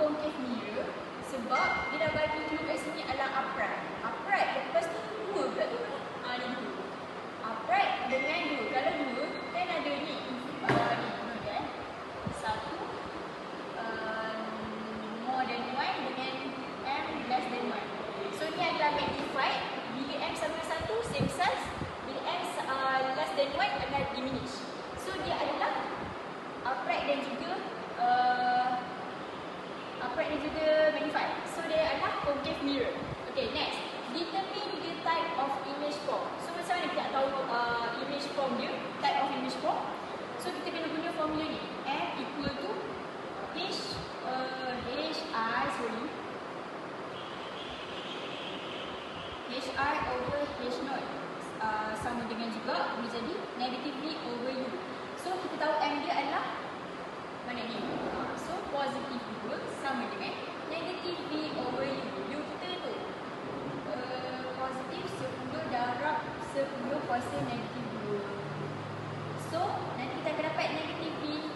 concave mirror sebab dia dah bagi clue kat sini adalah upright. Upright lepas tu 2 pula tu. Ni 2. Upright dengan 2. Kalau 2 kan ada ni. Ni kan. 1 more than 1 dengan M less than 1. So ni adalah magnified. Bila M sama 1 same size. Bila M less than 1 adalah diminish. So dia adalah upright dan juga magnified. So dia adalah concave mirror. Okay, next. Determine the type of image form. So macam mana kita nak tahu image form dia, type of image form? So kita kena guna formula ni. M equal to HI over H naught sama dengan juga boleh jadi negative V over U. So kita tahu M dia adalah mana ni? So positive U sama dengan negative V over U. U kita tu positif 10 darab 10 kuasa negative 2. So nanti kita akan dapat negative V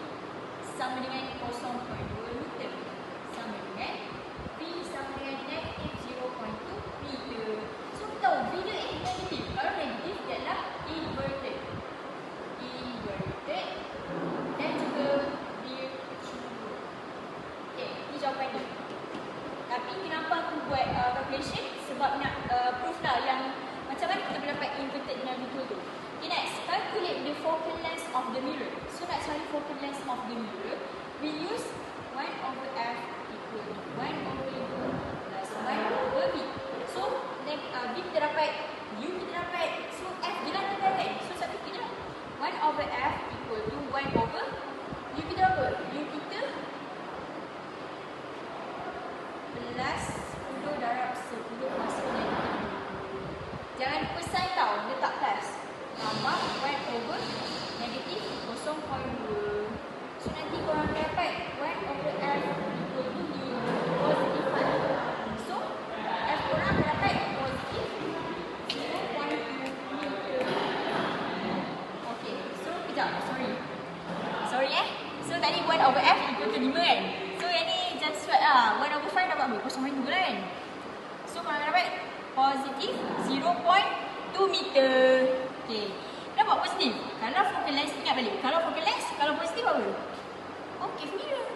sama dengan 0.2 meter sama dengan V sama dengan negative 0.2 meter. So kita tahu V dia negatif. Kalau negatif dia adalah inverted dan juga virtual. Okay, ini jawapan dia. Tapi kenapa aku buat calculation? Sebab nak proof lah yang macam mana kita boleh dapat inverted dengan virtual tu. Okay, next, calculate the focal length of the mirror. So nak cari focal length of the mirror, we use 1 over F equal to 1 over U plus 1 over V. So V kita dapat, U kita dapat, so F je lah kita dapat. So satu kita 1 over F equal to 1 over U kita apa? U kita plus 10 darab 10 kuasa negatif. Jangan lupa sign tau, letak plus. Tambah 1 over negatif 0.2. So nanti korang dapat 1 over F equal to U positif 5. So F korang dapat positif 0.2 meter. Okay, so kejap, sorry So tadi 1 over F equal to 5 kan. So yang ni just sesuai lah. 1 over 5 dapat apa? 0.2 lah kan. So korang dapat positif 0.2 meter. Okay, dapat positif. Kalau focal length, ingat balik. Kalau focal length, kalau positif apa? Concave mirror.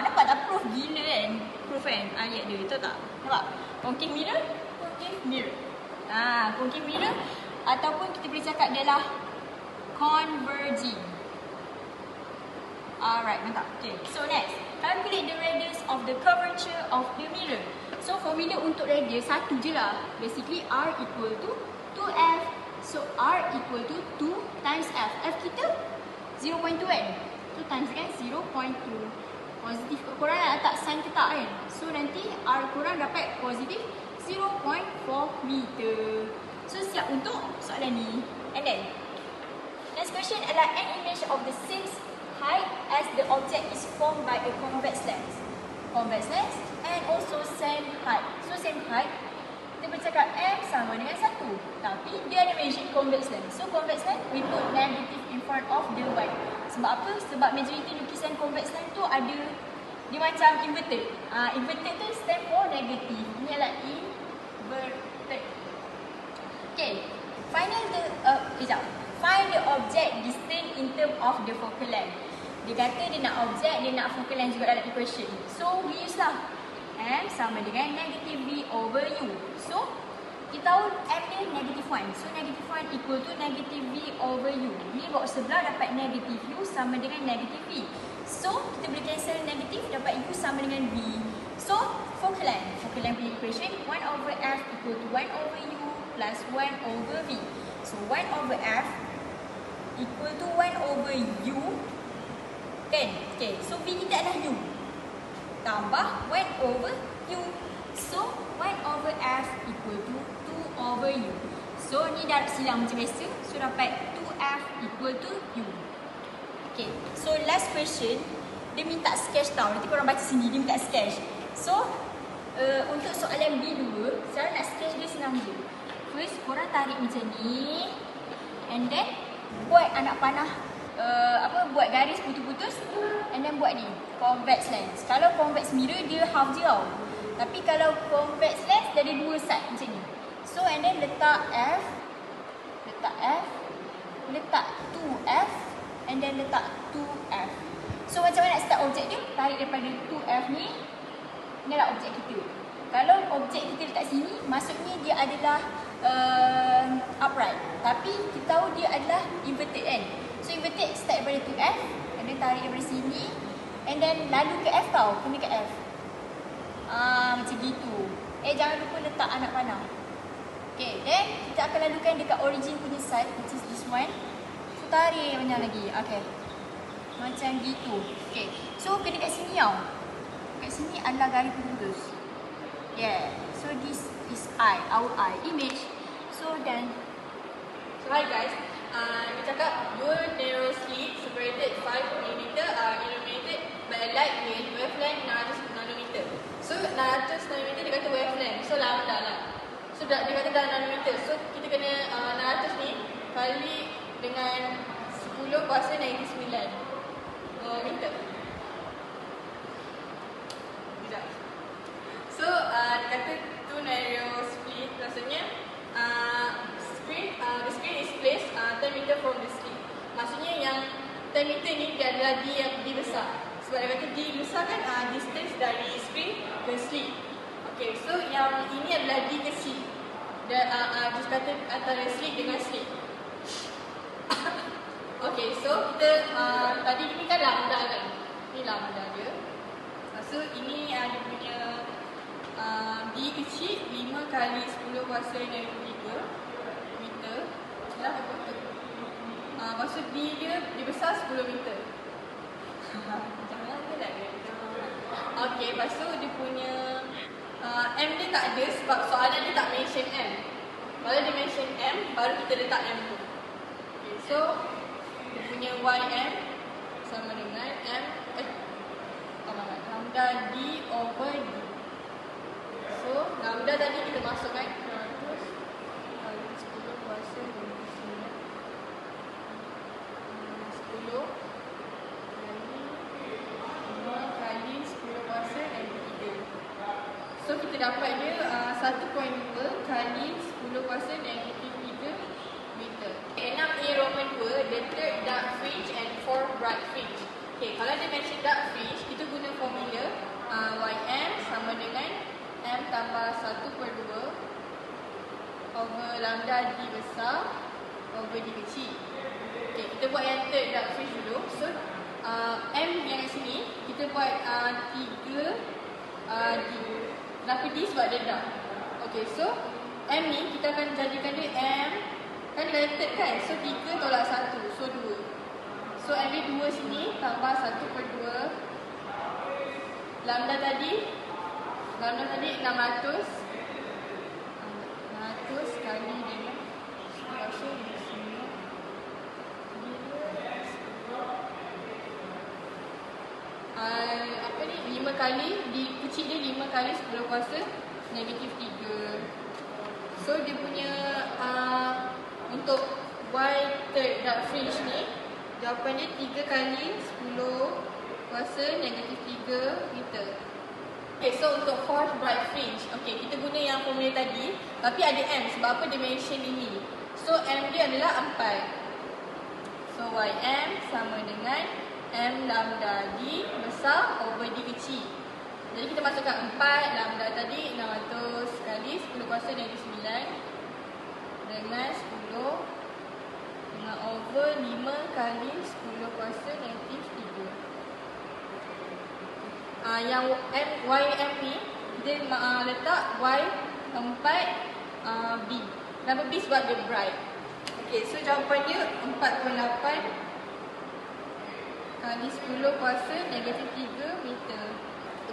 Dapat tak proof gila kan? Proof kan? Ayat dia, tahu tak? Nampak? Concave mirror. Concave mirror. Ataupun kita boleh cakap dia lah converging. Alright, mantap. Okay, so next. Calculate the radius of the curvature of the mirror. So formula untuk radius satu je lah. Basically R equal to 2F. So R equal to 2 times F. F kita 0.2 kan? 2 times kan 0.2. Positif. Korang nak letak sign ketak kan? So nanti R korang dapat positif 0.4 meter. So siap untuk soalan ni. And then next question adalah an image of the same height as the object is formed by a convex lens. Convex lens and also same height. So same height, kita boleh cakap M sama dengan 1. Tapi dia ada mention convex lens. So convex lens, we put negative in front of the y. Sebab apa? Sebab majority lukisan convex lens tu ada, dia macam inverted. Inverted tu stand for negative. Ini adalah inverted. Okay, find the object distant in term of the focal length. Dia kata dia nak objek, dia nak focal length juga dalam equation. So we use lah M sama dengan negative V over U. So kita tahu M dia negative 1. So negative 1 equal to negative V over U. Ni bawa sebelah dapat negative U sama dengan negative V. So kita boleh cancel negative, dapat U sama dengan V. So focal length punya equation 1 over F equal to 1 over U plus 1 over V. So 1 over F equal to 1 over U kan? Okay, so V kita adalah U tambah 1 over U. So 1 over F equal to 2 over U. So ni dah silang macam biasa. So dapat 2F equal to U. Okay, so last question. Dia minta sketch tau. Nanti korang baca sini, dia minta sketch. So untuk soalan B2, cara nak sketch dia senang je. First korang tarik macam ni, and then buat anak panah buat garis putus-putus and then buat ni convex lens. Kalau convex mirror dia half je tau. Tapi kalau convex lens dia ada dua side macam ni. So and then letak F, letak 2F and then letak 2F. So macam mana nak start objek dia? Tarik daripada 2F ni. Ni lah objek kita. Kalau objek kita letak sini, maksudnya dia adalah upright. Tapi kita tahu dia adalah inverted kan. So inverted start daripada 2F and then tarik daripada sini and then lalu ke F tau. Kena ke F. Macam gitu. Jangan lupa letak anak panah. Okay, then kita akan lalukan dekat origin punya side, which is this one. So tarik banyak lagi. Okay. Macam gitu. Okay. So kena kat sini tau. Kat sini adalah garis putus. Yeah. So this is our eye image. So then. So hi guys. Kita cakap dua narrow slit separated 5mm are illuminated by a light with wavelength 600 nanometer. So 600 nanometer dia kata wavelength. So lambda lah. So dia kata dalam nanometer. So kita kena 600 ni kali dengan 10 kuasa negatif 9 meter. Sekejap. So dia kata two narrow split. Maksudnya the screen is placed 10 meter from the slit. Maksudnya yang 10 meter ni dia adalah D yang D besar. Sebab dia kata D besar kan distance dari screen ke slit. Okay, so yang ini adalah D kecil. Dia kata antara slit dengan slit. Okay, so kita tadi ni kan lambda kan. Ni lambda dia. So ini dia punya D kecil 5 kali 10 kuasa negatif 3 meter. Dah betul. Maksud D dia besar 10 meter. Jangan ke tak dia. Okay, lepas tu dia punya M dia tak ada sebab soalan dia tak mention M. Kalau dia mention M, baru kita letak M tu. Okay, so dia punya YM sama dengan M lambda D over D. So lambda tadi kita masukkan 100 kali 10 kuasa negatif 9 10 kali 10 kuasa negatif 3. So kita dapat dia 1.2 kali 10 kuasa negatif 3 meter. 6A Roman 2, the third dark fringe and 4 bright fringe. Okay, kalau dia mention dark fringe, kita guna formula YM sama dengan M tambah 1/2 over lambda D besar over D kecil. Okay, kita buat yang third dark fringe dulu. So M yang kat sini, kita buat 3 D. Kenapa D? Sebab dia dark. Okay, so M ni kita akan jadikan dia M. Kan dia third kan? So 3 tolak 1. So 2. So M dia 2 sini tambah 1/2. Lambda tadi 600 kali dengan kuasa di sini. Apa ni? 5 kali di kecil dia 5 kali 10 kuasa negatif 3. So dia punya untuk Y third dark fringe ni, jawapan dia 3 kali 10 kuasa negatif 3 meter. Okay, so untuk fourth bright fringe, okay, kita guna yang formula tadi, tapi ada M sebab apa dia mention ini. So M dia adalah 4. So YM sama dengan M lambda D besar over D kecil. Jadi kita masukkan 4 lambda tadi 600 kali 10 kuasa negatif 9 dengan 10 dengan over 5 kali 10 kuasa negatif 3. Yang YM ni kita letak Y 4 B. Kenapa B? Sebab dia bright. Okay, so jawapan dia 4.8 kali 10 kuasa negatif 3 meter.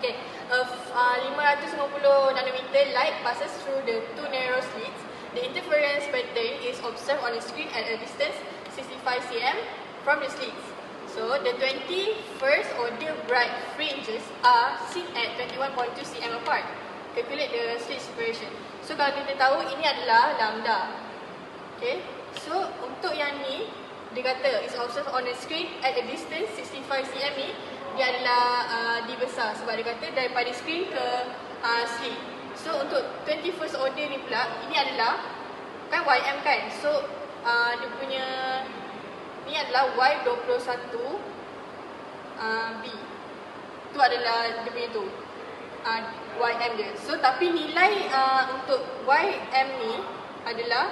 Okay, 550 nanometer light passes through the two narrow slits. The interference pattern is observed on the screen at a distance 65 cm from the slits. So, the 21st order bright fringes are seen at 21.2 cm apart. Calculate the slit separation. So, kalau kita tahu ini adalah lambda. Okay, so untuk yang ni dia kata is observed on a screen at a distance 65 cm ni, dia adalah D besar sebab dia kata daripada screen ke slit. So untuk 21st order ni pula, ini adalah kan YM kan. So dia punya ni adalah Y21 B. Tu adalah dia punya tu YM dia. So tapi nilai untuk YM ni adalah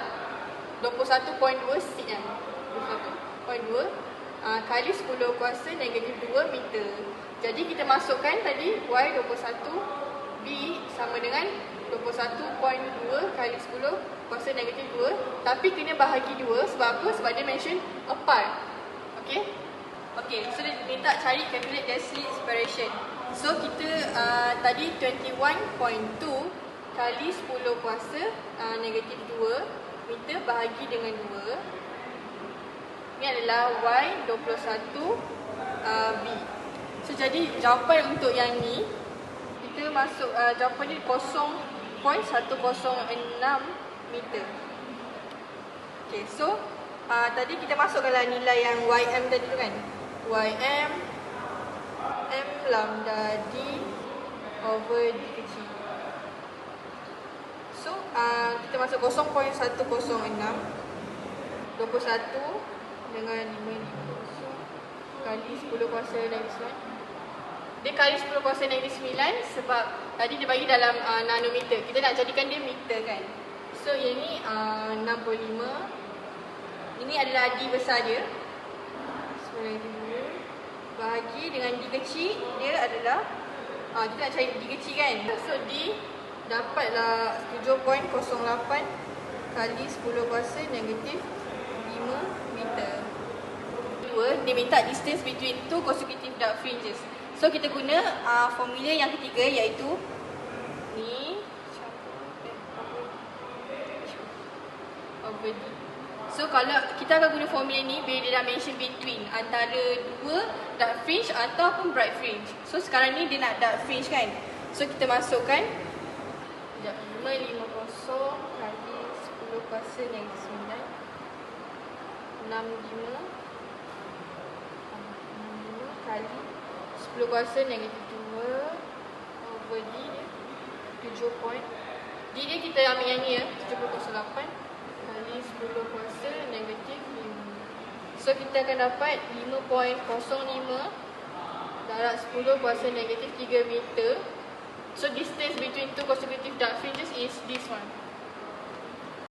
21.2 cm. 21.2 kali 10 kuasa negatif 2 meter. Jadi kita masukkan tadi Y21 B sama dengan 21.2 kali 10 kuasa negatif 2. Tapi kena bahagi 2 sebab apa? Sebab dia mention apart. Okay? Okay, so dia minta cari calculate the slit separation. So kita tadi 21.2 kali 10 kuasa negatif 2 meter bahagi dengan 2. Ini adalah Y21 B. So jadi jawapan untuk yang ni, kita masuk jawapan ni 0.106 meter. Okay, so tadi kita masukkanlah nilai yang YM tadi tu kan. YM M lambda D over D kecil. So kita masuk 0.106 21 dengan 550 kali 10 kuasa negatif 9. Dia kali 10 kuasa negatif 9 sebab tadi dia bagi dalam nanometer. Kita nak jadikan dia meter kan. So yang ni 65. Ini adalah D besar dia. So bahagi dengan D kecil, dia adalah kita nak cari D kecil kan. So D dapatlah 7.08 kali 10 kuasa negatif 5 meter. Dia minta distance between two consecutive dark fringes. So kita guna formula yang ketiga iaitu ni over D. So kalau kita akan guna formula ni bila dia dah mention between antara dua dark fringe ataupun bright fringe. So sekarang ni dia nak dark fringe kan. So kita masukkan 550 kali 10 kuasa negatif 9 65 kali 10 kuasa negatif 2 over D dia 7 point. D dia kita ambil yang ni ya, 7.08 kali 10 kuasa negatif 5. So kita akan dapat 5.05 darab 10 kuasa negatif 3 meter. So distance between two consecutive dark fringes is this one.